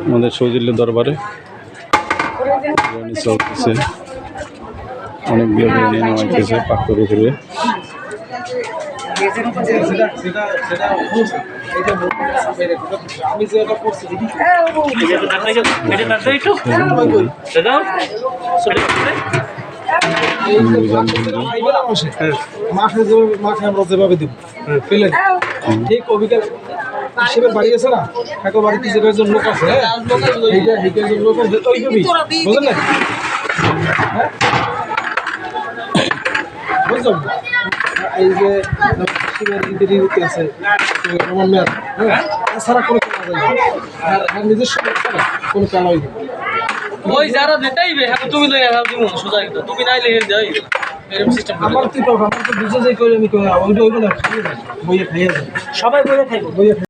আমাদের শহীদুল্লাহ দরবারে চলতেছে, অনেকগুলো বিরিয়ানি নামাইতেছে পাক করে ফেলে। যেভাবে দিব ফেলে ঠিক অবিকাল হিসেবে বাড়ি আছে না, এখন বাড়িতে যে কয়েকজন লোক আছে বুঝলেন না? বুঝলাম এই যে আছে আমার মেয়াদ, হ্যাঁ, এছাড়া কোনো আর নিজস্ব কোনো কালাই নেই। ওই যারা নেতাইবে হ্যাঁ তুমি লই আও দিমু সোজা একদম, তুমি নাই লেগে যাই এরকম সিস্টেম আমার তুই আমার তো বুঝে যাই কই আমি কই ওইটা ওইগুলো খাইয়ে বইয়ে খাইয়ে সবাই বইয়ে খাইবো বইয়ে